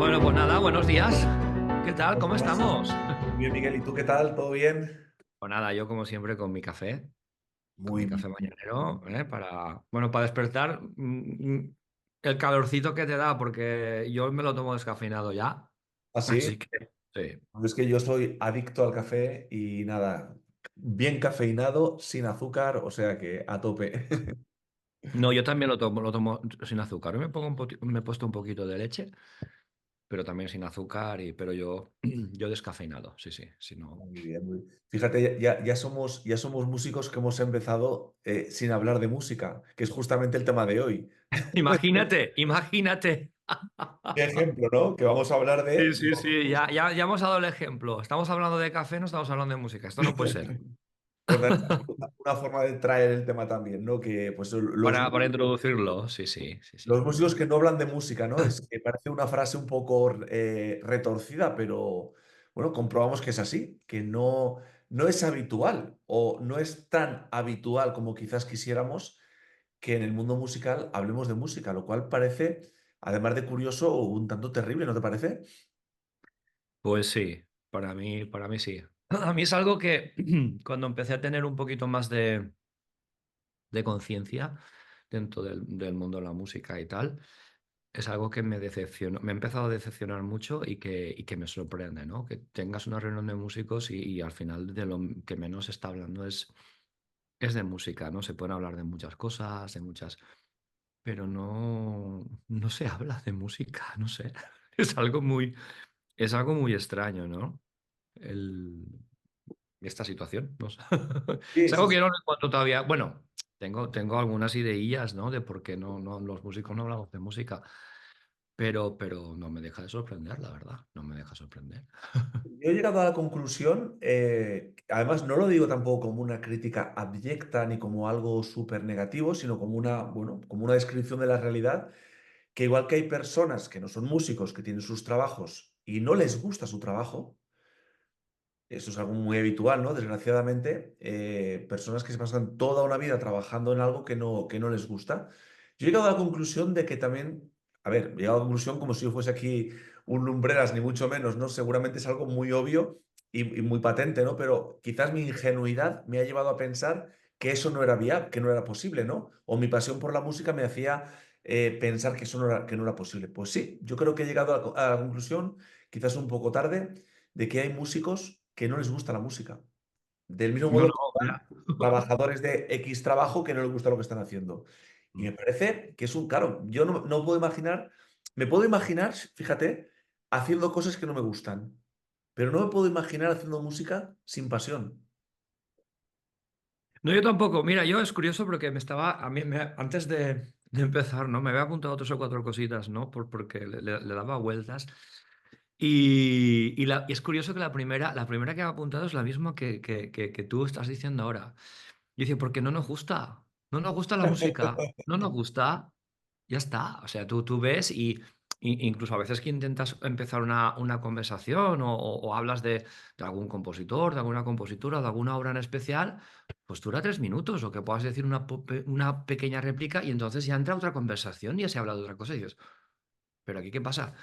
Bueno, pues nada, buenos días. ¿Qué tal? ¿Cómo ¿Cómo estás? estamos? Muy bien, Miguel. ¿Y tú qué tal? ¿Todo bien? Pues nada, yo como siempre con Muy mi café bien. mañanero, para despertar el calorcito que te da, porque yo me lo tomo descafeinado ya. Así, Así que sí. es que yo soy adicto al café y nada, bien cafeinado, sin azúcar, o sea que a tope. No, yo también lo tomo sin azúcar. Me he puesto un poquito de leche, pero también sin azúcar, pero yo descafeinado, sí, sí. Si no... Muy bien, muy bien. Fíjate, ya somos músicos que hemos empezado sin hablar de música, que es justamente el tema de hoy. Imagínate, imagínate. Qué ejemplo, ¿no? Que vamos a hablar Sí, de... sí, sí, ya hemos dado el ejemplo. Estamos hablando de café, no estamos hablando de música. Esto no puede ser. Pues nada, una forma de traer el tema también, ¿no? Que pues Para introducirlo, sí, sí, sí, sí. los músicos que no hablan de música, ¿no? Es que parece una frase un poco retorcida, pero bueno, comprobamos que es así, que no es habitual o no es tan habitual como quizás quisiéramos que en el mundo musical hablemos de música, lo cual parece, además de curioso, un tanto terrible, ¿no te parece? Pues sí, para mí sí. A mí es algo que cuando empecé a tener un poquito más de conciencia dentro del mundo de la música y tal, es algo que me decepcionó, me ha empezado a decepcionar mucho y que me sorprende, ¿no? Que tengas una reunión de músicos y al final de lo que menos se está hablando es de música, ¿no? Se pueden hablar de muchas cosas, pero no se habla de música, no sé. Es algo muy extraño, ¿no? El, esta situación, no sé. Sí, Es sí, algo que sí. yo no encuentro todavía. Bueno, tengo algunas ideillas, ¿no? De por qué no, los músicos no hablamos de música. Pero no me deja de sorprender, la verdad. No me deja sorprender. Yo he llegado a la conclusión, además no lo digo tampoco como una crítica abyecta ni como algo súper negativo, sino como una, bueno, como una descripción de la realidad, que igual que hay personas que no son músicos, que tienen sus trabajos y no les gusta su trabajo, eso es algo muy habitual, ¿no? Desgraciadamente, personas que se pasan toda una vida trabajando en algo que no les gusta. Yo he llegado a la conclusión de que también, a ver, he llegado a la conclusión como si yo fuese aquí un lumbreras, ni mucho menos, ¿no? Seguramente es algo muy obvio y muy patente, ¿no? Pero quizás mi ingenuidad me ha llevado a pensar que eso no era viable, que no era posible, ¿no? O mi pasión por la música me hacía pensar que eso que no era posible. Pues sí, yo creo que he llegado a la conclusión, quizás un poco tarde, de que hay músicos que no les gusta la música. Del mismo No, modo no, que mira. trabajadores de X trabajo que no les gusta lo que están haciendo. Y me parece que es un, claro, yo no puedo imaginar, me puedo imaginar, fíjate, haciendo cosas que no me gustan, pero no me puedo imaginar haciendo música sin pasión. No, yo tampoco. Mira, yo es curioso porque a mí, antes de empezar, ¿no? Me había apuntado tres o cuatro cositas, ¿no? Porque le daba vueltas. Y es curioso que la primera que me ha apuntado es la misma que tú estás diciendo ahora. Y dice, porque no nos gusta. No nos gusta la música. No nos gusta. Ya está. O sea, tú ves incluso a veces que intentas empezar una conversación o hablas de algún compositor, de alguna compositora, de alguna obra en especial, pues dura 3 minutos o que puedas decir una pequeña réplica y entonces ya entra otra conversación y ya se habla de otra cosa y dices, pero aquí, ¿qué pasa?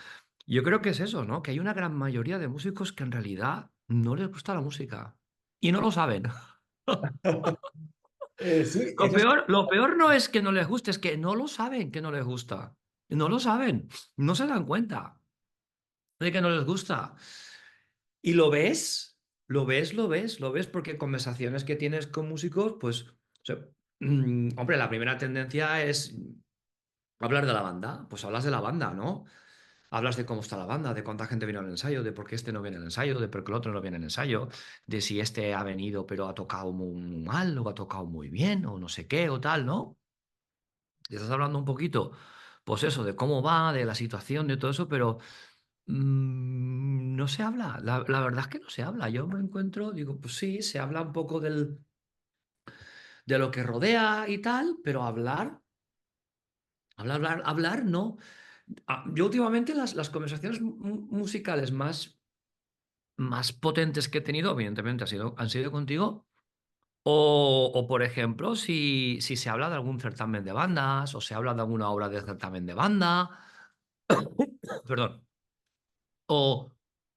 Yo creo que es eso, ¿no? Que hay una gran mayoría de músicos que en realidad no les gusta la música y no lo saben. Sí, Lo peor no es que no les guste, es que no lo saben que no les gusta. No lo saben, no se dan cuenta de que no les gusta. Y lo ves, porque conversaciones que tienes con músicos, pues, o sea, hombre, la primera tendencia es hablar de la banda, pues hablas de la banda, ¿no? Hablas de cómo está la banda, de cuánta gente viene al ensayo, de por qué este no viene al ensayo, de por qué el otro no viene al ensayo, de si este ha venido pero ha tocado muy mal o ha tocado muy bien o no sé qué o tal, ¿no? Y estás hablando un poquito, pues eso, de cómo va, de la situación, de todo eso, pero no se habla. La verdad es que no se habla. Yo me encuentro, digo, pues sí, se habla un poco de lo que rodea y tal, pero hablar, no. Yo últimamente las conversaciones musicales más potentes que he tenido, evidentemente, han sido contigo. O, por ejemplo, si se habla de algún certamen de bandas o se habla de alguna obra de certamen de banda. Perdón. O,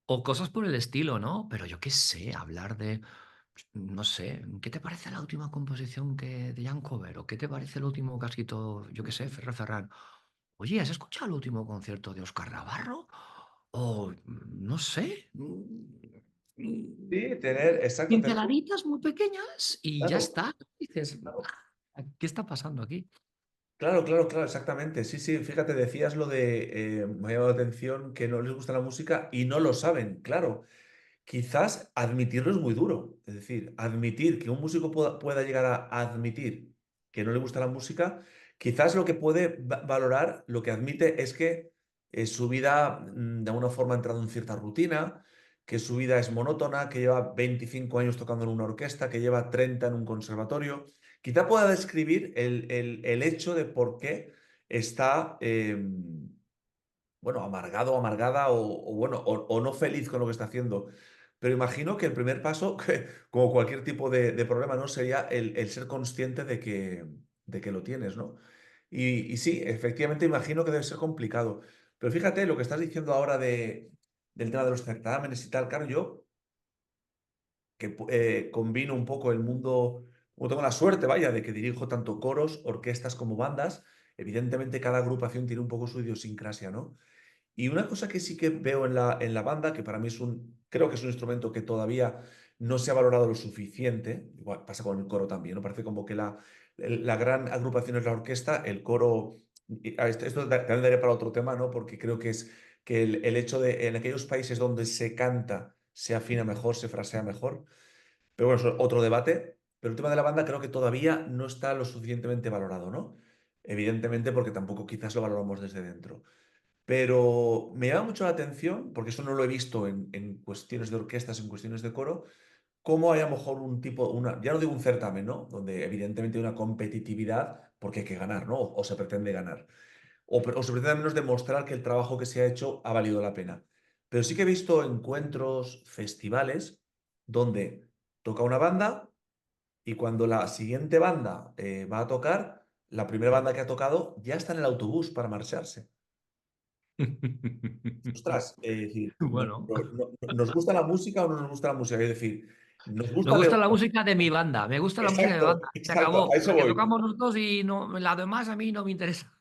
o cosas por el estilo, ¿no? Pero yo qué sé, hablar de, no sé, ¿qué te parece la última composición de Jan Cover? ¿O qué te parece el último casquito, yo qué sé, Ferrer Ferran? Oye, ¿has escuchado el último concierto de Oscar Navarro? O, no sé, Sí, tener, exacto, tener, pinceladitas muy pequeñas y ya claro, está. Dices, claro. ¿qué está pasando aquí? Claro, claro, claro, exactamente. Sí, sí, fíjate, decías lo de, me ha llamado la atención que no les gusta la música y no lo saben, claro. Quizás admitirlo es muy duro. Es decir, admitir que un músico pueda llegar a admitir que no le gusta la música, quizás lo que puede valorar, lo que admite es que su vida de alguna forma ha entrado en cierta rutina, que su vida es monótona, que lleva 25 años tocando en una orquesta, que lleva 30 en un conservatorio. Quizá pueda describir el hecho de por qué está bueno, amargado o amargada o, bueno, o no feliz con lo que está haciendo. Pero imagino que el primer paso, que, como cualquier tipo de problema, ¿no? Sería el ser consciente de que lo tienes, ¿no? Y sí, efectivamente imagino que debe ser complicado. Pero fíjate lo que estás diciendo ahora del tema de los certámenes y tal, claro, yo que combino un poco el mundo, como tengo la suerte, vaya, de que dirijo tanto coros, orquestas como bandas, evidentemente cada agrupación tiene un poco su idiosincrasia, ¿no? Y una cosa que sí que veo en la banda, que para mí es creo que es un instrumento que todavía no se ha valorado lo suficiente, igual pasa con el coro también, ¿no? Parece como que la gran agrupación es la orquesta, el coro, esto también daré para otro tema, ¿no? Porque creo que es que el hecho de en aquellos países donde se canta, se afina mejor, se frasea mejor, pero bueno, eso es otro debate. Pero el tema de la banda creo que todavía no está lo suficientemente valorado, ¿no? Evidentemente porque tampoco quizás lo valoramos desde dentro. Pero me llama mucho la atención, porque eso no lo he visto en cuestiones de orquestas, en cuestiones de coro, cómo hay a lo mejor un tipo, ya no digo un certamen, ¿no? Donde evidentemente hay una competitividad porque hay que ganar, ¿no? O se pretende ganar. O se pretende al menos demostrar que el trabajo que se ha hecho ha valido la pena. Pero sí que he visto encuentros, festivales, donde toca una banda y cuando la siguiente banda va a tocar, la primera banda que ha tocado ya está en el autobús para marcharse. Ostras, es decir, Bueno, ¿nos gusta la música o no nos gusta la música? Es decir, nos me gusta gusta la León. música de mi banda, me gusta la música de mi Exacto, banda. Se exacto, a acabó. eso La que voy. tocamos nosotros y no, la demás a mí no me interesa.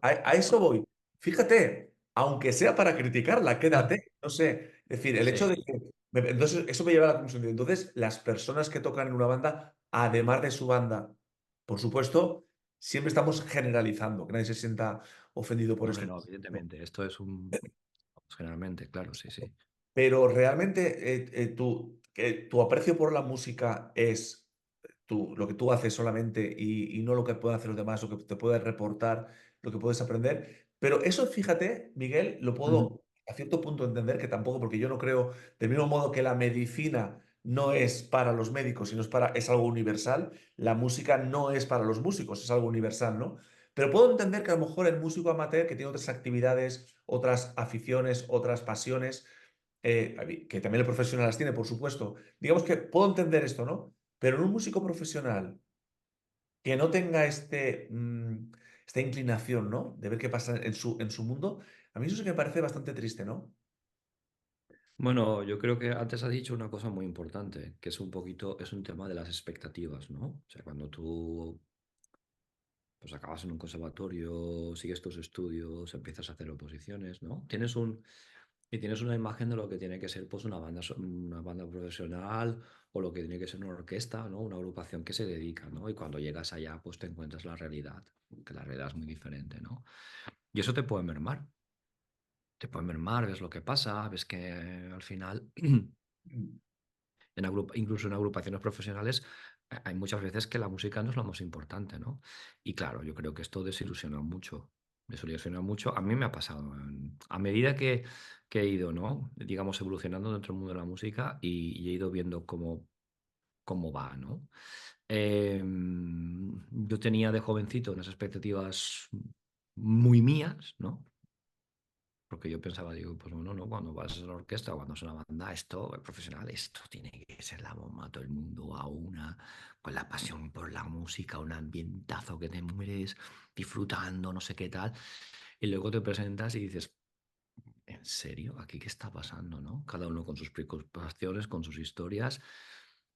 A eso voy. Fíjate, aunque sea para criticarla, quédate. No sé. Es decir, el hecho de Sí, que. Entonces, eso me lleva a la conclusión de, entonces, las personas que tocan en una banda, además de su banda, por supuesto, siempre estamos generalizando, que nadie se sienta ofendido por hombre, esto. no, evidentemente. Esto es un. Generalmente, claro, sí, sí. Pero realmente tu aprecio por la música es lo que tú haces solamente y no lo que pueden hacer los demás, lo que te puedes reportar, lo que puedes aprender. Pero eso, fíjate, Miguel, lo Ujú. puedo a cierto punto entender que tampoco, porque yo no creo, del mismo modo que la medicina no es para los médicos, sino es algo universal, la música no es para los músicos, es algo universal, ¿no? Pero puedo entender que a lo mejor el músico amateur que tiene otras actividades, otras aficiones, otras pasiones, que también el profesional las tiene, por supuesto. Digamos que puedo entender esto, ¿no? Pero en un músico profesional que no tenga esta inclinación, ¿no? De ver qué pasa en su mundo, a mí eso sí que me parece bastante triste, ¿no? Bueno, yo creo que antes has dicho una cosa muy importante, que es un poquito, es un tema de las expectativas, ¿no? O sea, cuando tú pues acabas en un conservatorio, sigues tus estudios, empiezas a hacer oposiciones, ¿no? Tienes una imagen de lo que tiene que ser pues una banda, una banda profesional o lo que tiene que ser una orquesta, ¿no? Una agrupación que se dedica, ¿no? Y cuando llegas allá, pues te encuentras la realidad, que la realidad es muy diferente, ¿no? Y eso te puede mermar, ves lo que pasa, ves que al final Mm. incluso en agrupaciones profesionales, hay muchas veces que la música no es lo más importante, ¿no? Y claro, yo creo que esto desilusiona mucho. Desilusiona mucho. A mí me ha pasado. A medida que he ido, ¿no? Digamos, evolucionando dentro del mundo de la música y he ido viendo cómo va, ¿no? Yo tenía de jovencito unas expectativas muy mías, ¿no? Porque yo pensaba, digo, pues bueno, no, cuando vas a la orquesta, cuando es una banda, esto, el profesional, esto tiene que ser la bomba, todo el mundo a una, con la pasión por la música, un ambientazo que te mueres, disfrutando, no sé qué tal. Y luego te presentas y dices, ¿en serio? ¿Aquí qué está pasando, no? Cada uno con sus preocupaciones, con sus historias,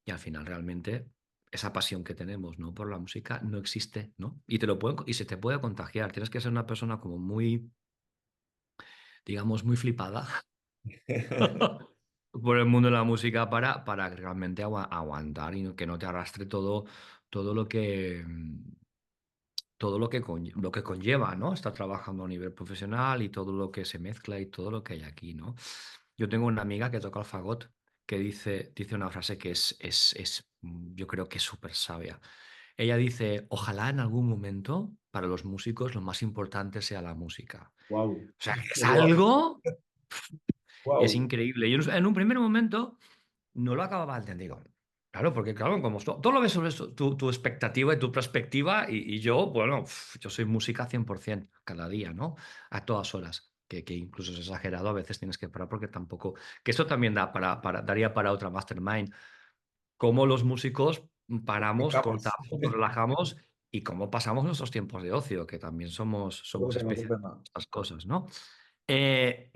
y al final realmente esa pasión que tenemos, ¿no? Por la música no existe, ¿no? Y se te puede contagiar. Tienes que ser una persona como muy, digamos, muy flipada por el mundo de la música para realmente aguantar y que no te arrastre todo lo que, todo lo que conlleva, ¿no? Estar trabajando a nivel profesional y todo lo que se mezcla y todo lo que hay aquí, ¿no? Yo tengo una amiga que toca el fagot que dice una frase que yo creo que es súper sabia. Ella dice, ojalá en algún momento para los músicos lo más importante sea la música. Wow, O sea, que es wow, algo, es wow. increíble. Yo en un primer momento no lo acababa de entender. Digo, claro, porque claro, como todo lo ves sobre tu expectativa y tu perspectiva, y yo, bueno, yo soy música 100% cada día, ¿no? A todas horas. Que incluso es exagerado, a veces tienes que parar porque tampoco. Que eso también daría para otra mastermind. Cómo los músicos paramos, Capas. cortamos, nos relajamos y cómo pasamos nuestros tiempos de ocio, que también somos Otro especialistas tema. en estas cosas, ¿no? Eh,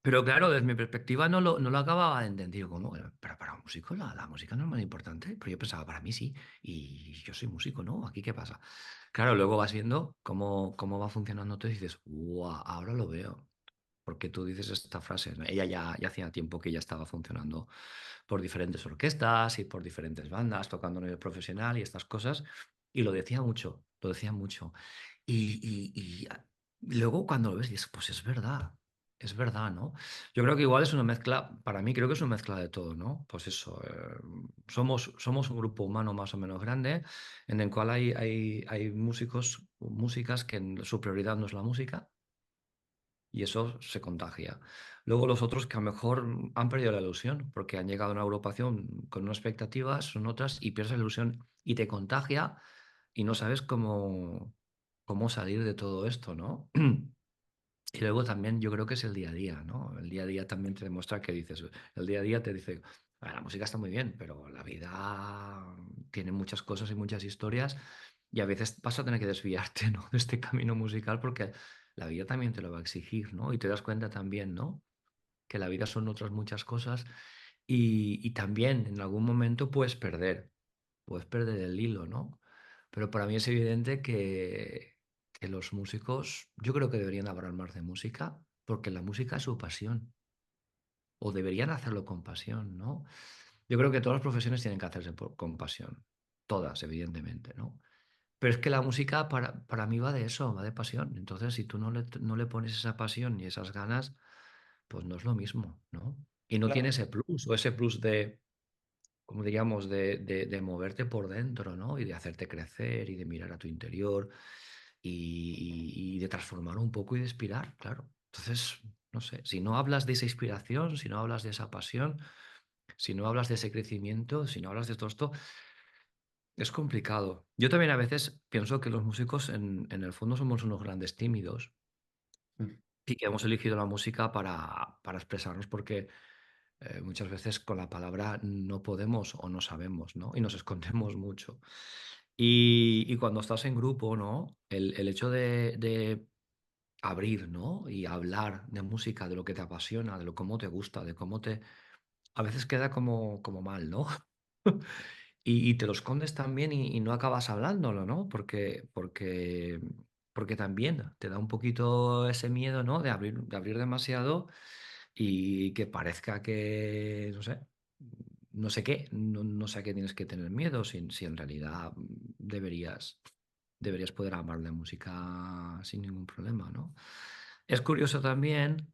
Pero claro, desde mi perspectiva no lo acababa de entender. Digo, ¿cómo? Pero para un músico la música no es muy importante. Pero yo pensaba, para mí sí. Y yo soy músico, ¿no? ¿Aquí qué pasa? Claro, luego vas viendo cómo va funcionando todo y dices, ¡guau! Ahora lo veo. Porque tú dices esta frase, ¿no? Ella ya hacía tiempo que ya estaba funcionando por diferentes orquestas y por diferentes bandas, tocando a nivel profesional y estas cosas. Y lo decía mucho, lo decía mucho. Y luego cuando lo ves, dices, pues es verdad, ¿no? Yo creo que igual es una mezcla, para mí creo que es una mezcla de todo, ¿no? Pues eso, somos un grupo humano más o menos grande, en el cual hay músicos, músicas que su prioridad no es la música y eso se contagia. Luego los otros que a lo mejor han perdido la ilusión porque han llegado a una agrupación con unas expectativas, son otras y pierdes la ilusión y te contagia y no sabes cómo salir de todo esto, ¿no? Y luego también yo creo que es el día a día, ¿no? El día a día también te demuestra que dices, el día a día te dice, "Ah, la música está muy bien, pero la vida tiene muchas cosas y muchas historias y a veces vas a tener que desviarte, ¿no? De este camino musical porque la vida también te lo va a exigir, ¿no? Y te das cuenta también, ¿no? Que la vida son otras muchas cosas y también en algún momento puedes perder el hilo, ¿no? Pero para mí es evidente que los músicos, yo creo que deberían hablar más de música, porque la música es su pasión, o deberían hacerlo con pasión, ¿no? Yo creo que todas las profesiones tienen que hacerse con pasión, todas, evidentemente, ¿no? Pero es que la música para mí va de eso, va de pasión. Entonces, si tú no le pones esa pasión y esas ganas, pues no es lo mismo, ¿no? Y no tiene Claro, ese plus, o ese plus de como diríamos, de moverte por dentro, ¿no? Y de hacerte crecer y de mirar a tu interior y de transformar un poco y de inspirar, claro. Entonces, no sé, si no hablas de esa inspiración, si no hablas de esa pasión, si no hablas de ese crecimiento, si no hablas de todo esto, es complicado. Yo también a veces pienso que los músicos en el fondo somos unos grandes tímidos y que hemos elegido la música para expresarnos porque muchas veces con la palabra no podemos o no sabemos, ¿no? Y nos escondemos mucho. Y cuando estás en grupo, ¿no? El hecho de abrir, ¿no? Y hablar de música, de lo que te apasiona, de lo cómo te gusta, de cómo te... A veces queda como mal, ¿no? Y te lo escondes también y no acabas hablándolo, ¿no? Porque también te da un poquito ese miedo, ¿no? De abrir demasiado y que parezca que, no sé qué, no sé a qué tienes que tener miedo, si en realidad deberías poder hablar de música sin ningún problema, ¿no? Es curioso también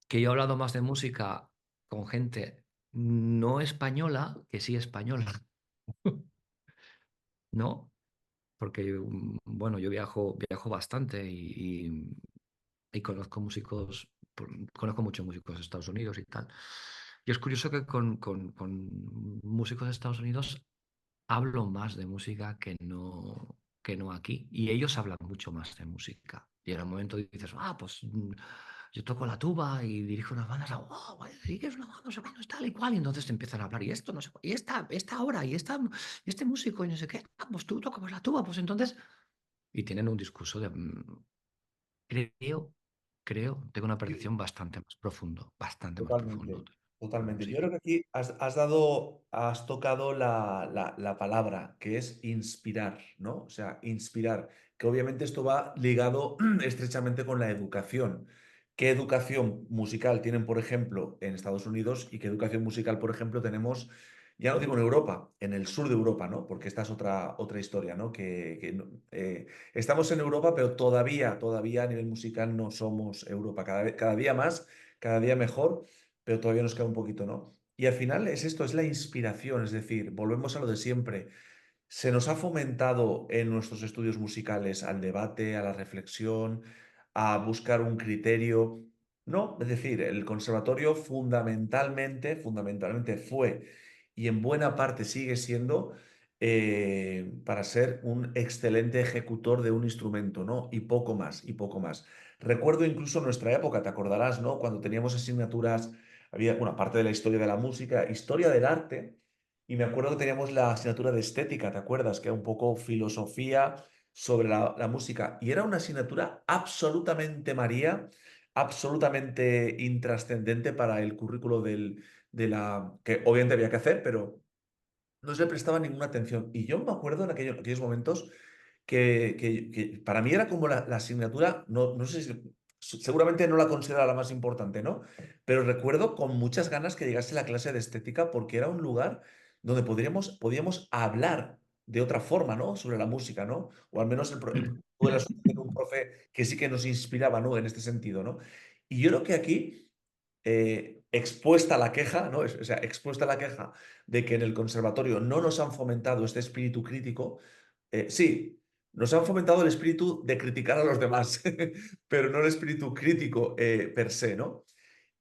que yo he hablado más de música con gente no española que sí española, ¿no? Porque, bueno, yo viajo bastante y conozco músicos, conozco muchos músicos de Estados Unidos y tal. Y es curioso que con músicos de Estados Unidos hablo más de música que no aquí. Y ellos hablan mucho más de música. Y en el momento dices, pues yo toco la tuba y dirijo unas bandas, oh, vale, sí que es una banda, no sé cuándo es tal y cual. Y entonces te empiezan a hablar, y esto, no sé, y esta obra, y este músico, y no sé qué, pues tú tocas la tuba, pues entonces. Y tienen un discurso creo tengo una percepción bastante más profundo Totalmente, de la totalmente. Yo música. creo que aquí has tocado la palabra, que es inspirar, ¿no? O sea, inspirar, que obviamente esto va ligado estrechamente con la educación. ¿Qué educación musical tienen, por ejemplo, en Estados Unidos y qué educación musical, por ejemplo, tenemos, ya no digo en Europa, en el sur de Europa, ¿no? Porque esta es otra historia, ¿no? Estamos en Europa, pero todavía a nivel musical no somos Europa. Cada día más, cada día mejor, pero todavía nos queda un poquito, ¿no? Y al final es esto, es la inspiración, es decir, volvemos a lo de siempre. Se nos ha fomentado en nuestros estudios musicales al debate, a la reflexión, a buscar un criterio. No, es decir, el conservatorio fundamentalmente fue y en buena parte sigue siendo para ser un excelente ejecutor de un instrumento, ¿no? Y poco más, y poco más. Recuerdo incluso nuestra época, te acordarás, ¿no? Cuando teníamos asignaturas, había una parte de la historia de la música, historia del arte. Y me acuerdo que teníamos la asignatura de estética, ¿te acuerdas? Que era un poco filosofía sobre la música. Y era una asignatura absolutamente María, absolutamente intrascendente para el currículo que obviamente había que hacer, pero no se le prestaba ninguna atención. Y yo me acuerdo en aquellos momentos que para mí era como la asignatura, no sé si, seguramente no la considero la más importante, ¿no? Pero recuerdo con muchas ganas que llegase la clase de estética porque era un lugar donde podíamos hablar de otra forma, ¿no? Sobre la música, ¿no? O al menos tuve la suerte de tener un profe que sí que nos inspiraba, ¿no? En este sentido, ¿no? Y yo creo que aquí expuesta la queja, ¿no? O sea, expuesta la queja de que en el conservatorio no nos han fomentado este espíritu crítico. Sí, nos han fomentado el espíritu de criticar a los demás, pero no el espíritu crítico per se, ¿no?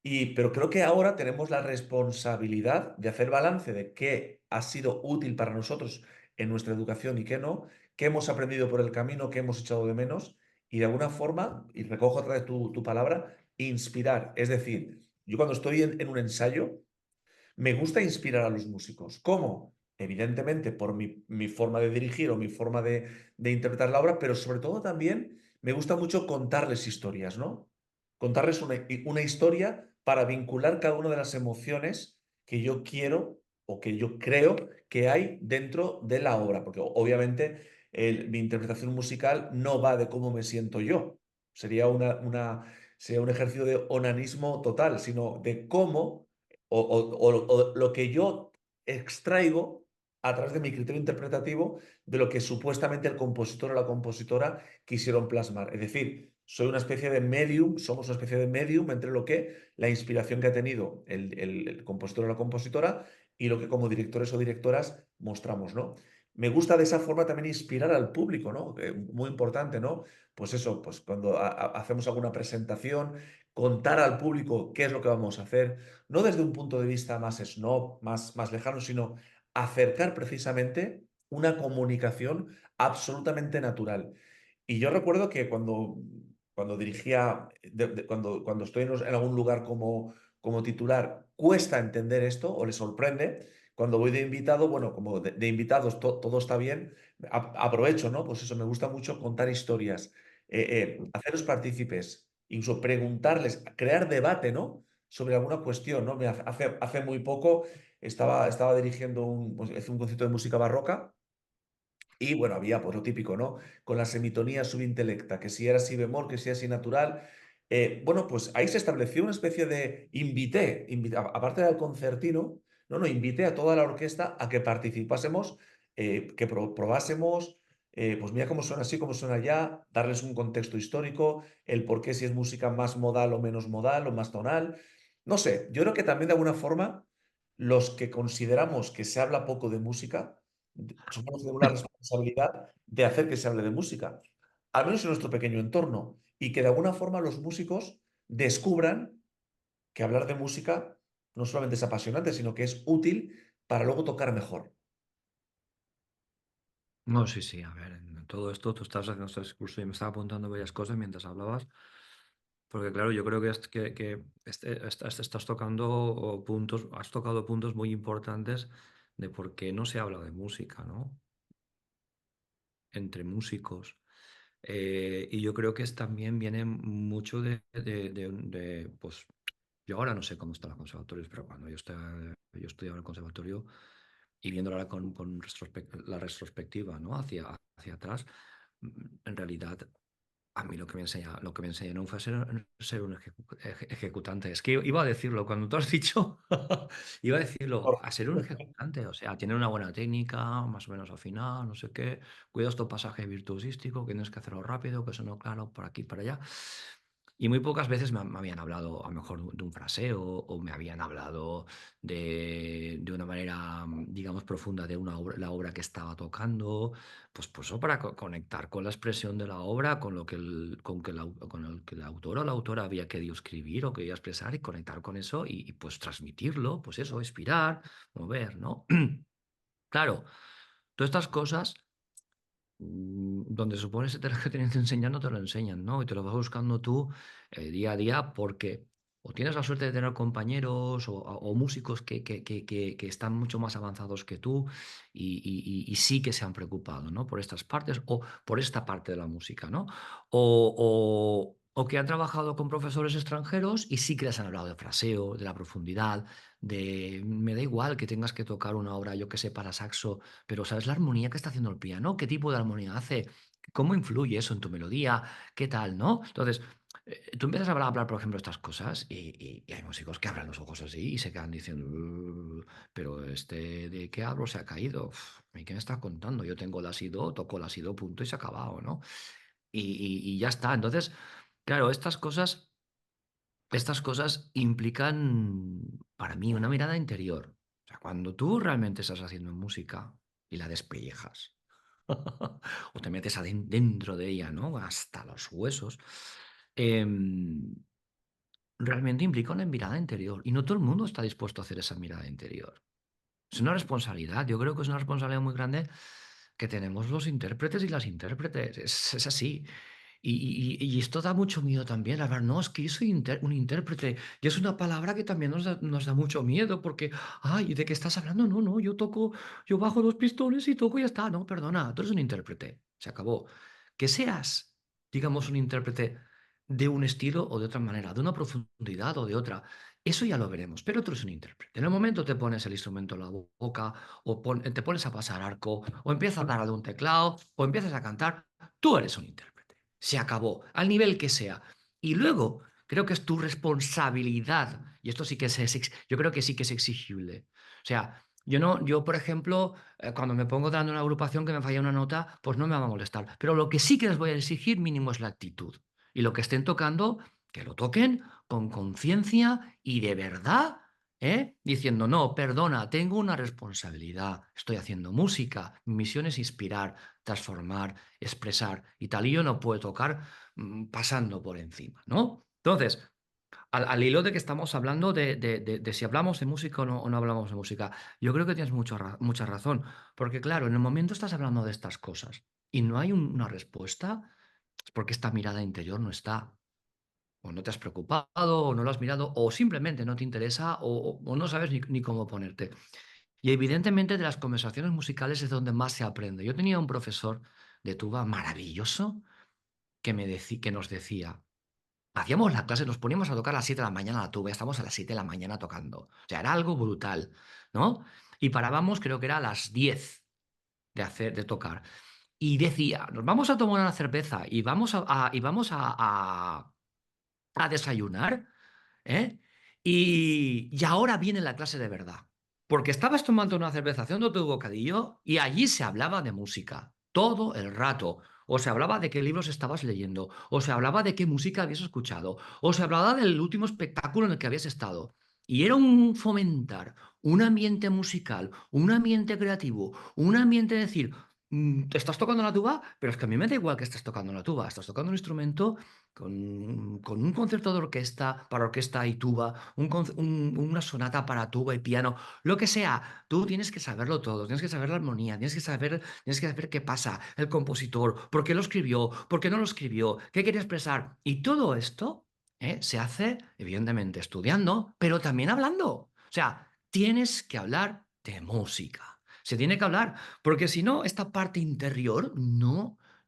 Pero creo que ahora tenemos la responsabilidad de hacer balance de qué ha sido útil para nosotros en nuestra educación y qué no, qué hemos aprendido por el camino, qué hemos echado de menos, y de alguna forma, y recojo otra vez tu palabra, inspirar. Es decir, yo cuando estoy en un ensayo, me gusta inspirar a los músicos. ¿Cómo? Evidentemente por mi forma de dirigir o mi forma de interpretar la obra, pero sobre todo también me gusta mucho contarles historias, ¿no? Contarles una historia para vincular cada una de las emociones que yo quiero o que yo creo que hay dentro de la obra, porque obviamente mi interpretación musical no va de cómo me siento yo. Sería sería un ejercicio de onanismo total, sino de cómo o lo que yo extraigo a través de mi criterio interpretativo de lo que supuestamente el compositor o la compositora quisieron plasmar. Es decir, soy una especie de medium, somos una especie de medium entre lo que la inspiración que ha tenido el compositor o la compositora y lo que como directores o directoras mostramos, ¿no? Me gusta de esa forma también inspirar al público, ¿no? Muy importante, ¿no? Pues eso, pues cuando hacemos alguna presentación, contar al público qué es lo que vamos a hacer, no desde un punto de vista más snob, más lejano, sino acercar precisamente una comunicación absolutamente natural. Y yo recuerdo que cuando dirigía, cuando estoy en algún lugar como titular, cuesta entender esto o le sorprende. Cuando voy de invitado, bueno, como de invitados todo está bien, aprovecho, ¿no? Pues eso, me gusta mucho contar historias, hacerlos partícipes, incluso preguntarles, crear debate, ¿no? Sobre alguna cuestión, ¿no? Hace muy poco estaba dirigiendo un concierto de música barroca y bueno, había pues lo típico, ¿no? Con la semitonía subintelecta, que si era si bemol, que si era si natural. Bueno, pues ahí se estableció una especie de aparte del concertino, no, invité a toda la orquesta a que participásemos, que probásemos, pues mira cómo suena así, cómo suena allá, darles un contexto histórico, el por qué si es música más modal o menos modal o más tonal. No sé, yo creo que también de alguna forma los que consideramos que se habla poco de música, somos de una responsabilidad de hacer que se hable de música, al menos en nuestro pequeño entorno, y que de alguna forma los músicos descubran que hablar de música no solamente es apasionante, sino que es útil para luego tocar mejor. No, sí, sí, a ver, en todo esto tú estás haciendo este discurso y me estaba apuntando varias cosas mientras hablabas, porque claro, yo creo estás tocando puntos, has tocado puntos muy importantes de por qué no se habla de música, ¿no? Entre músicos. Y yo creo que también viene mucho pues, yo ahora no sé cómo están los conservatorios, pero cuando yo estudiaba en el conservatorio y viéndolo ahora con la retrospectiva, ¿no? Hacia atrás, en realidad a mí lo que me enseñaron fue ser un ejecutante. Es que iba a decirlo, cuando tú has dicho, iba a decirlo, Por a ser un ejecutante, o sea, tener una buena técnica, más o menos afinar, no sé qué, cuida estos pasajes virtuosísticos, que tienes que hacerlo rápido, que suene claro, por aquí, para allá. Y muy pocas veces me habían hablado, a lo mejor, de un fraseo o me habían hablado de una manera, digamos, profunda de la obra que estaba tocando, pues eso para conectar con la expresión de la obra, con lo que con el que el autor o la autora había querido escribir o quería expresar y conectar con eso pues transmitirlo, pues eso, inspirar, mover, ¿no? Claro, todas estas cosas donde supone que te lo que tienen que enseñar, no te lo enseñan, ¿no? Y te lo vas buscando tú día a día porque o tienes la suerte de tener compañeros o músicos que están mucho más avanzados que tú y sí que se han preocupado, ¿no? Por estas partes o por esta parte de la música, ¿no? O que han trabajado con profesores extranjeros y sí que les han hablado de fraseo, de la profundidad, me da igual que tengas que tocar una obra, yo que sé, para saxo, pero ¿sabes la armonía que está haciendo el piano? ¿Qué tipo de armonía hace? ¿Cómo influye eso en tu melodía? ¿Qué tal, no? Entonces, tú empiezas a hablar, por ejemplo, estas cosas y hay músicos que abren los ojos así y se quedan diciendo, pero ¿de qué hablo? Se ha caído. Uf, ¿y qué me estás contando? Yo tengo la si do, toco la si do, punto y se ha acabado, ¿no? Y ya está. Entonces, claro, estas cosas implican para mí una mirada interior. O sea, cuando tú realmente estás haciendo música y la despellejas, o te metes dentro de ella, ¿no? Hasta los huesos, em, realmente implica una mirada interior. Y no todo el mundo está dispuesto a hacer esa mirada interior. Es una responsabilidad. Yo creo que es una responsabilidad muy grande que tenemos los intérpretes y las intérpretes. Es así. Y esto da mucho miedo también, hablar, no, es que yo soy un intérprete, y es una palabra que también nos da mucho miedo, porque, ay, ¿de qué estás hablando? No, no, yo bajo los pistones y toco y ya está. No, perdona, tú eres un intérprete, se acabó. Que seas, digamos, un intérprete de un estilo o de otra manera, de una profundidad o de otra, eso ya lo veremos, pero tú eres un intérprete. En el momento te pones el instrumento en la boca, o te pones a pasar arco, o empiezas a dar de un teclado, o empiezas a cantar, tú eres un intérprete. Se acabó, al nivel que sea. Y luego, creo que es tu responsabilidad, y esto sí que yo creo que sí que es exigible. O sea, yo no, yo, por ejemplo, cuando me pongo dando una agrupación que me falla una nota, pues no me va a molestar. Pero lo que sí que les voy a exigir mínimo es la actitud. Y lo que estén tocando, que lo toquen con conciencia y de verdad, ¿eh? Diciendo, no, perdona, tengo una responsabilidad, estoy haciendo música, mi misión es inspirar, transformar, expresar y tal, y yo no puedo tocar pasando por encima, ¿no? Entonces, al hilo de que estamos hablando de si hablamos de música o no hablamos de música, yo creo que tienes mucha razón, porque claro, en el momento estás hablando de estas cosas y no hay una respuesta, es porque esta mirada interior no está. O no te has preocupado, o no lo has mirado, o simplemente no te interesa, o no sabes ni cómo ponerte. Y evidentemente de las conversaciones musicales es donde más se aprende. Yo tenía un profesor de tuba maravilloso que nos decía, hacíamos la clase, nos poníamos a tocar a las 7 de la mañana la tuba, y estábamos a las 7 de la mañana tocando. O sea, era algo brutal, ¿no? Y parábamos, creo que era a las 10 de tocar. Y decía, nos vamos a tomar una cerveza y vamos a desayunar, ¿eh? Y ahora viene la clase de verdad. Porque estabas tomando una cerveza, haciendo tu bocadillo, y allí se hablaba de música, todo el rato. O se hablaba de qué libros estabas leyendo, o se hablaba de qué música habías escuchado, o se hablaba del último espectáculo en el que habías estado. Y era un fomentar un ambiente musical, un ambiente creativo, un ambiente de decir, te estás tocando la tuba, pero es que a mí me da igual que estés tocando la tuba, estás tocando un instrumento con un concierto de orquesta para orquesta y tuba, una sonata para tuba y piano, lo que sea, tú tienes que saberlo todo, tienes que saber la armonía, tienes que saber qué pasa, el compositor, por qué lo escribió, por qué no lo escribió, qué quería expresar. Y todo esto se hace, evidentemente, estudiando, pero también hablando. O sea, tienes que hablar de música. Se tiene que hablar, porque si no, esta parte interior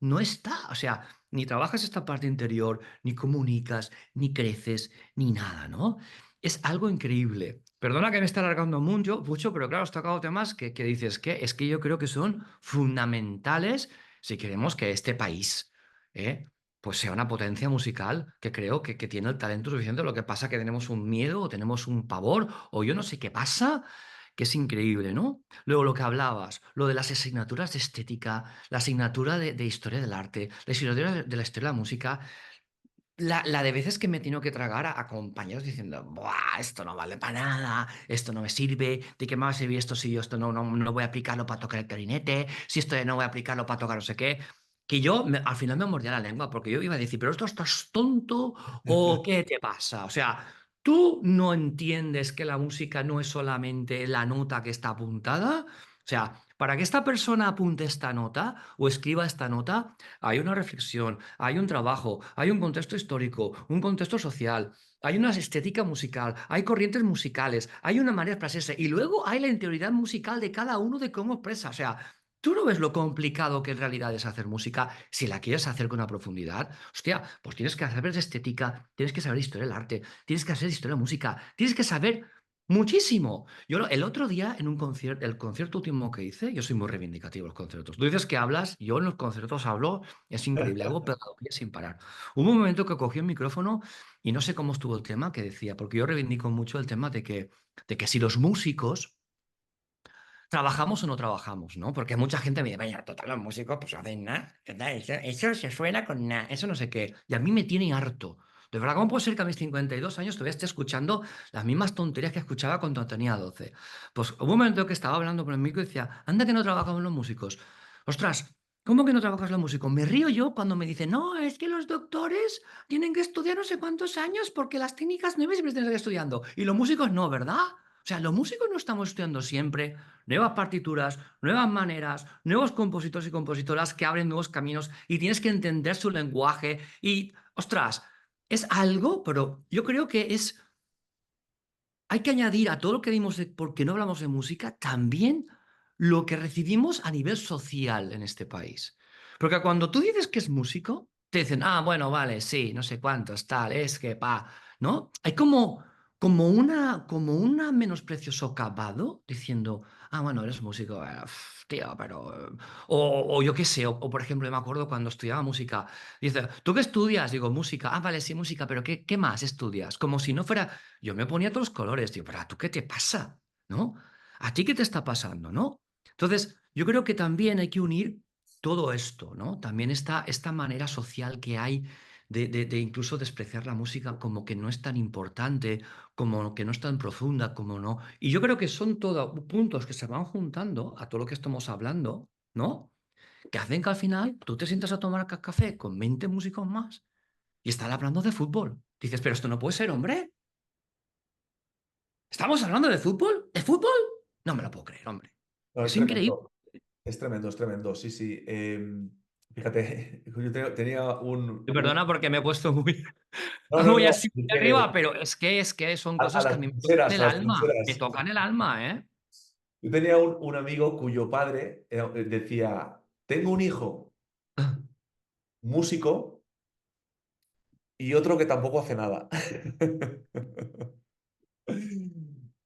no está. O sea, ni trabajas esta parte interior, ni comunicas, ni creces, ni nada, ¿no? Es algo increíble. Perdona que me está alargando mucho, pero claro, has tocado temas que dices que es que yo creo que son fundamentales si queremos que este país, ¿eh? Pues sea una potencia musical que creo que tiene el talento suficiente. Lo que pasa que tenemos un miedo o tenemos un pavor o yo no sé qué pasa, que es increíble, ¿no? Luego lo que hablabas, lo de las asignaturas de estética, la asignatura de historia del arte, la asignatura de la historia de la música, la de veces que me he tenido que tragar a compañeros diciendo, Buah, esto no vale para nada, esto no me sirve, ¿de qué me va a servir esto si yo esto no voy a aplicarlo para tocar el clarinete, si esto no voy a aplicarlo para tocar no sé qué? Que yo al final me mordía la lengua porque yo iba a decir, pero esto estás tonto o ¿qué te pasa? O sea, ¿tú no entiendes que la música no es solamente la nota que está apuntada? O sea, para que esta persona apunte esta nota o escriba esta nota, hay una reflexión, hay un trabajo, hay un contexto histórico, un contexto social, hay una estética musical, hay corrientes musicales, hay una manera de expresarse y luego hay la interioridad musical de cada uno de cómo expresa. O sea, ¿tú no ves lo complicado que en realidad es hacer música si la quieres hacer con una profundidad? Hostia, pues tienes que saber de estética, tienes que saber historia del arte, tienes que saber historia de la música, tienes que saber muchísimo. El otro día en un concierto, el concierto último que hice, yo soy muy reivindicativo en los conciertos. Tú dices que hablas, yo en los conciertos hablo, es increíble, hago pedagogía sin parar. Hubo un momento que cogí el micrófono y no sé cómo estuvo el tema que decía, porque yo reivindico mucho el tema de que si los músicos trabajamos o no trabajamos, ¿no? Porque mucha gente me dice, vaya, total, los músicos pues hacen nada, total, eso se suena con nada, eso no sé qué. Y a mí me tiene harto. De verdad, ¿cómo puede ser que a mis 52 años todavía esté escuchando las mismas tonterías que escuchaba cuando tenía 12? Pues hubo un momento que estaba hablando con el micro y decía, anda que no trabajamos los músicos. Ostras, ¿cómo que no trabajas los músicos? Me río yo cuando me dicen, no, es que los doctores tienen que estudiar no sé cuántos años porque las técnicas 9 siempre tienen que estar estudiando. Y los músicos no, ¿verdad? O sea, los músicos no estamos estudiando siempre nuevas partituras, nuevas maneras, nuevos compositores y compositoras que abren nuevos caminos y tienes que entender su lenguaje y, ostras, es algo, pero yo creo que hay que añadir a todo lo que dimos de por qué no hablamos de música, también lo que recibimos a nivel social en este país. Porque cuando tú dices que es músico, te dicen, ah, bueno, vale, sí, no sé cuántos, tal, es que, pa, ¿no? Hay como una menosprecio socavado diciendo, ah, bueno, eres músico, tío, pero... o yo qué sé, o por ejemplo, me acuerdo cuando estudiaba música, dice, ¿tú qué estudias? Digo, música, ah, vale, sí, música, pero ¿qué más estudias? Como si no fuera... Yo me ponía todos los colores, tío, pero ¿a tú qué te pasa? ¿No? ¿A ti qué te está pasando? ¿No? Entonces, yo creo que también hay que unir todo esto, ¿no? También esta manera social que hay de incluso despreciar la música como que no es tan importante, como que no es tan profunda, como no. Y yo creo que son todos puntos que se van juntando a todo lo que estamos hablando, ¿no? Que hacen que al final tú te sientas a tomar café con 20 músicos más y están hablando de fútbol. Dices, pero esto no puede ser, hombre. ¿Estamos hablando de fútbol? ¿De fútbol? No me lo puedo creer, hombre. No, es Es increíble. tremendo. Es tremendo, sí, sí. Fíjate, yo tenía Y perdona porque me he puesto muy, No, no, muy no. así de arriba, pero es que son A cosas que a las mí me tocan trincheras, el a las alma. Me trincheras. tocan el alma, ¿eh? Yo tenía un amigo cuyo padre decía, tengo un hijo músico y otro que tampoco hace nada.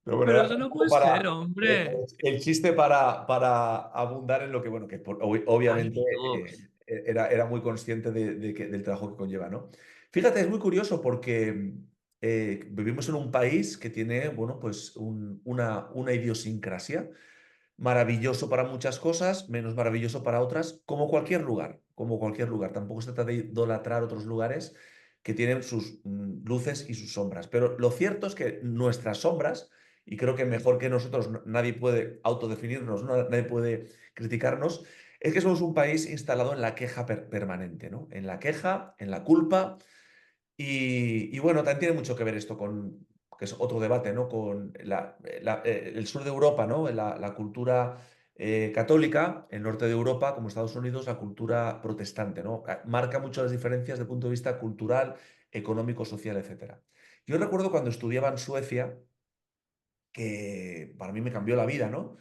Pero bueno, Pero era eso un no poco puede ser, para hombre. el chiste para abundar en lo que, bueno, que Ay, obviamente Dios. era muy consciente del trabajo que conlleva, ¿no? Fíjate, es muy curioso porque vivimos en un país que tiene, bueno, pues una idiosincrasia maravilloso para muchas cosas, menos maravilloso para otras, como cualquier lugar, como cualquier lugar. Tampoco se trata de idolatrar otros lugares que tienen sus luces y sus sombras. Pero lo cierto es que nuestras sombras, y creo que mejor que nosotros nadie puede autodefinirnos, ¿no? Nadie puede criticarnos, es que somos un país instalado en la queja permanente, ¿no? En la queja, en la culpa y bueno, también tiene mucho que ver esto con, que es otro debate, ¿no? Con el sur de Europa, ¿no? La cultura católica, el norte de Europa, como Estados Unidos, la cultura protestante, ¿no? Marca mucho las diferencias desde el punto de vista cultural, económico, social, etcétera. Yo recuerdo cuando estudiaba en Suecia, que para mí me cambió la vida, ¿no?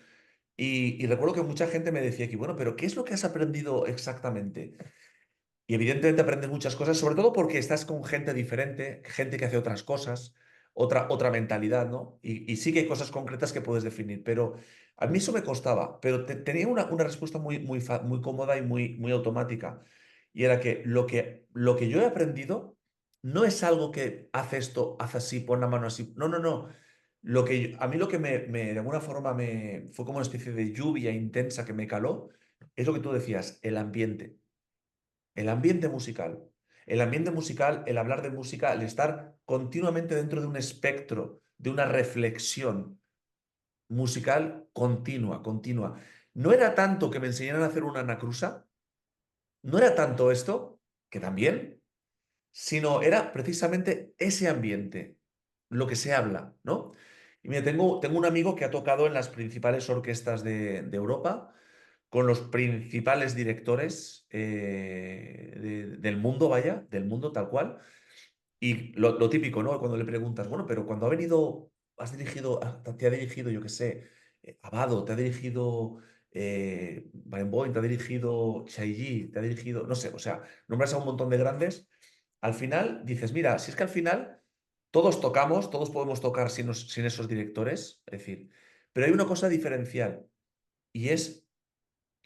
Y recuerdo que mucha gente me decía que, bueno, pero ¿qué es lo que has aprendido exactamente? Y evidentemente aprendes muchas cosas, sobre todo porque estás con gente diferente, gente que hace otras cosas, otra mentalidad, ¿no? Y sí que hay cosas concretas que puedes definir, pero a mí eso me costaba, pero tenía una respuesta muy cómoda y muy automática. Y era que lo que yo he aprendido no es algo que hace esto, hace así, pon la mano así. No, no, no. A mí lo que de alguna forma fue como una especie de lluvia intensa que me caló, es lo que tú decías, el ambiente. El ambiente musical. El ambiente musical, el hablar de música, el estar continuamente dentro de un espectro, de una reflexión musical continua, continua. No era tanto que me enseñaran a hacer una anacrusa, no era tanto esto, que también, sino era precisamente ese ambiente, lo que se habla, ¿no? Y mira, tengo un amigo que ha tocado en las principales orquestas de Europa, con los principales directores del mundo, vaya, del mundo tal cual. Y lo típico, ¿no? Cuando le preguntas, bueno, pero cuando ha venido, has dirigido, te ha dirigido, yo qué sé, Abado, te ha dirigido Barenboim, te ha dirigido Chailly, te ha dirigido, no sé, o sea, nombras a un montón de grandes. Al final dices, mira, si es que al final todos tocamos, todos podemos tocar sin esos directores, es decir, pero hay una cosa diferencial y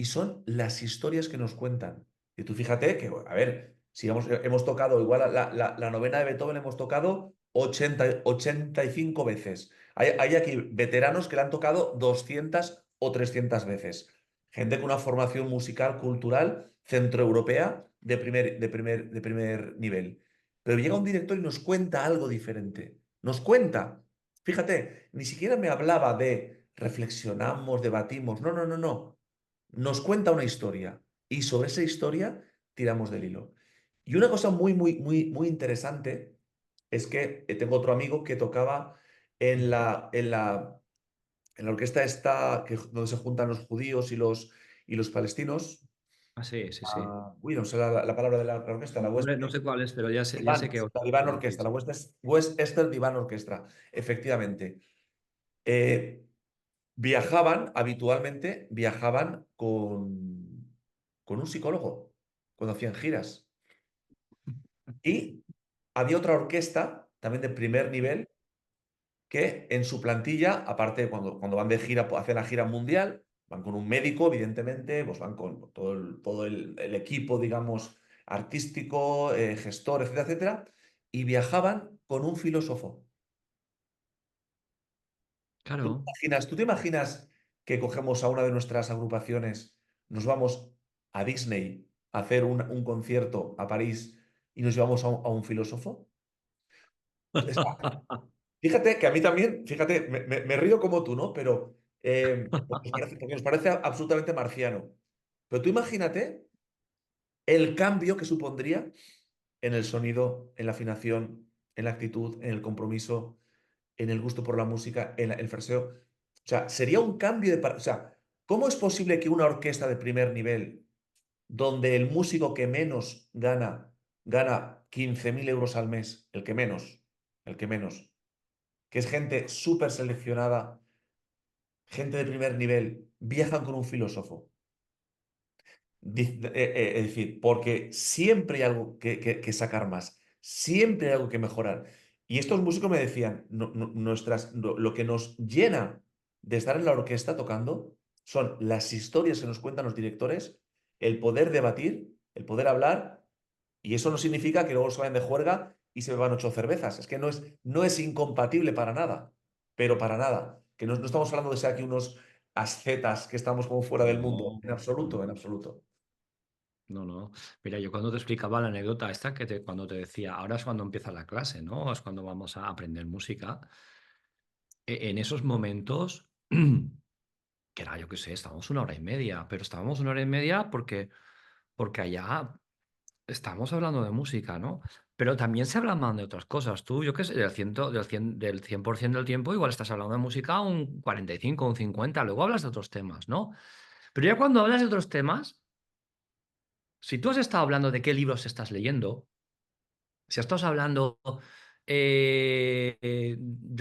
son las historias que nos cuentan. Y tú fíjate que, a ver, si hemos tocado igual la novena de Beethoven, hemos tocado 85 veces. Hay aquí veteranos que la han tocado 200 o 300 veces. Gente con una formación musical, cultural, centroeuropea de primer nivel. Pero llega un director y nos cuenta algo diferente. Nos cuenta. Fíjate, ni siquiera me hablaba de reflexionamos, debatimos. No, no, no, no, nos cuenta una historia y sobre esa historia tiramos del hilo. Y una cosa muy interesante es que tengo otro amigo que tocaba en la orquesta esta, donde se juntan los judíos y los palestinos. Ah, sí, sí, sí. Uy, no sé la palabra de la orquesta, la West, No sé cuál es, pero ya sé Divan, que la Divan quiero decir, Orquesta, la sí. Western Divan Orchestra, efectivamente. Eh, viajaban con un psicólogo cuando hacían giras. Y había otra orquesta, también de primer nivel, que en su plantilla, aparte cuando van de gira, pues, hacen la gira mundial, van con un médico, evidentemente, pues van con todo el equipo, digamos, artístico, gestor, etcétera, etcétera, y viajaban con un filósofo. Claro. ¿Tú te imaginas que cogemos a una de nuestras agrupaciones, nos vamos a Disney a hacer un concierto a París y nos llevamos a un filósofo? Fíjate que a mí también, fíjate, me río como tú, ¿no? Pero porque nos parece absolutamente marciano. Pero tú imagínate el cambio que supondría en el sonido, en la afinación, en la actitud, en el compromiso, en el gusto por la música, en el fraseo. O sea, sería un cambio O sea, ¿cómo es posible que una orquesta de primer nivel, donde el músico que menos gana 15.000 euros al mes, el que menos, que es gente súper seleccionada, gente de primer nivel, viajan con un filósofo? Es decir, porque siempre hay algo que sacar más, siempre hay algo que mejorar. Y estos músicos me decían, lo que nos llena de estar en la orquesta tocando son las historias que nos cuentan los directores, el poder debatir, el poder hablar, y eso no significa que luego se vayan de juerga y se beban 8 cervezas. Es que no es incompatible para nada, pero para nada. Que no estamos hablando de ser aquí unos ascetas que estamos como fuera del mundo, No, en absoluto, en absoluto. no, no. Mira, yo cuando te explicaba la anécdota esta, cuando te decía, ahora es cuando empieza la clase, ¿no? Es cuando vamos a aprender música. En esos momentos, que era, yo qué sé, estábamos una hora y media, pero estábamos una hora y media porque allá estamos hablando de música, ¿no? Pero también se hablan de otras cosas. Tú, yo qué sé, del 100% del tiempo, igual estás hablando de música un 45, un 50, luego hablas de otros temas, ¿no? Pero ya cuando hablas de otros temas, si tú has estado hablando de qué libros estás leyendo, si estás hablando Yo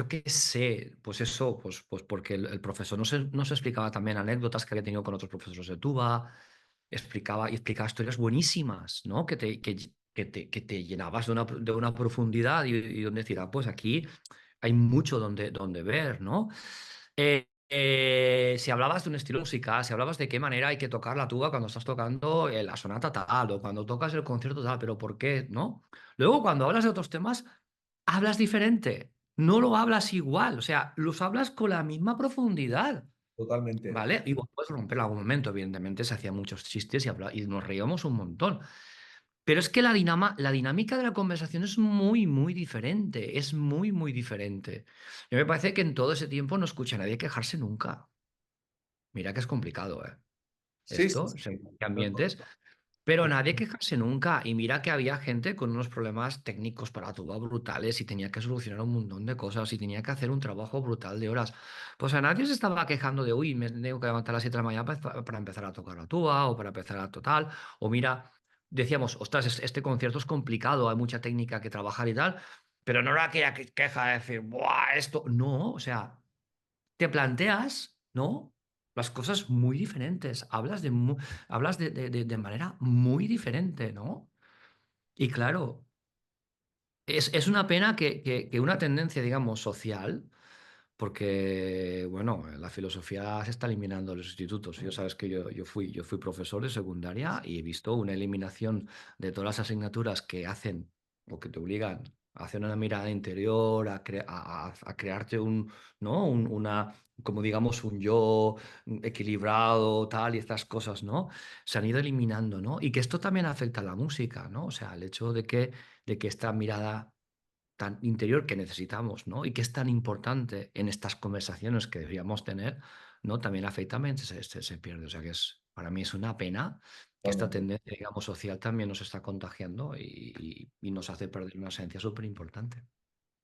qué sé, pues eso, pues porque el profesor nos explicaba también anécdotas que había tenido con otros profesores de tuba, explicaba historias buenísimas, ¿no? Que te llenabas de una profundidad y donde decir, ah, pues aquí hay mucho donde ver, ¿no? Si hablabas de un estilo musical, si hablabas de qué manera hay que tocar la tuba cuando estás tocando la sonata tal o cuando tocas el concierto tal, pero ¿por qué? ¿No? Luego, cuando hablas de otros temas, hablas diferente, no lo hablas igual, o sea, los hablas con la misma profundidad, Totalmente. ¿vale? Y vos puedes romper en algún momento, evidentemente se hacían muchos chistes y nos reíamos un montón. Pero es que la dinámica de la conversación es muy, muy diferente, es muy, muy diferente. Y me parece que en todo ese tiempo no escuché a nadie quejarse nunca. Mira que es complicado, ¿eh? Sí, sí, Esto, sí. según qué No, no, ambientes, pero nadie quejarse nunca. Y mira que había gente con unos problemas técnicos para tuba brutales y tenía que solucionar un montón de cosas y tenía que hacer un trabajo brutal de horas. Pues a nadie se estaba quejando de, uy, me tengo que levantar a las 7 de la mañana para empezar a tocar la tuba o para empezar a total. O mira, decíamos, ostras, este concierto es complicado, hay mucha técnica que trabajar y tal, pero no era aquella queja de decir, ¡buah, esto! No, o sea, te planteas, ¿no? Las cosas muy diferentes, hablas de manera muy diferente, ¿no? Y claro, es una pena que una tendencia, digamos, social, porque, bueno, la filosofía se está eliminando en los institutos. Yo sabes que yo fui profesor de secundaria y he visto una eliminación de todas las asignaturas que hacen o que te obligan a hacer una mirada interior, a crearte ¿no? Como digamos, un yo equilibrado, tal, y estas cosas, ¿no? Se han ido eliminando, ¿no? Y que esto también afecta a la música, ¿no? O sea, el hecho de que esta mirada tan interior que necesitamos, ¿no? Y que es tan importante en estas conversaciones que deberíamos tener, ¿no? También afecta, se pierde. O sea que para mí es una pena que esta totalmente. tendencia, digamos, social también nos está contagiando y nos hace perder una esencia súper importante.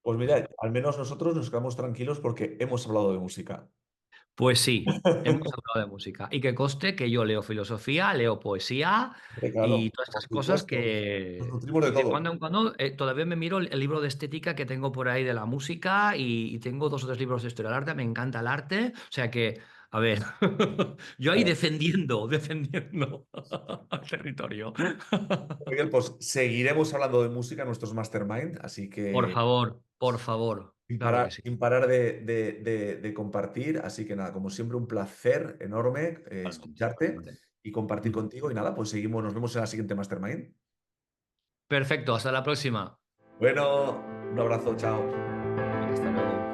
Pues mira, al menos nosotros nos quedamos tranquilos porque hemos hablado de música. Pues sí, hemos hablado de música. Y que conste que yo leo filosofía, leo poesía y Claro, todas por estas cosas supuesto. Nos que nutrimos de de todo. cuando en cuando todavía me miro el libro de estética que tengo por ahí de la música y tengo 2 o 3 libros de historia del arte. Me encanta el arte. O sea que, a ver, yo ahí Vale. defendiendo al territorio. Miguel, pues seguiremos hablando de música en nuestros mastermind, así que Por favor, claro que sí. sin parar de compartir. Así que nada, como siempre, un placer enorme Igualmente, escucharte igualmente. y compartir Ujú. contigo. Y nada, pues seguimos, nos vemos en la siguiente mastermind. Perfecto, hasta la próxima. Bueno, un abrazo, chao. Hasta luego.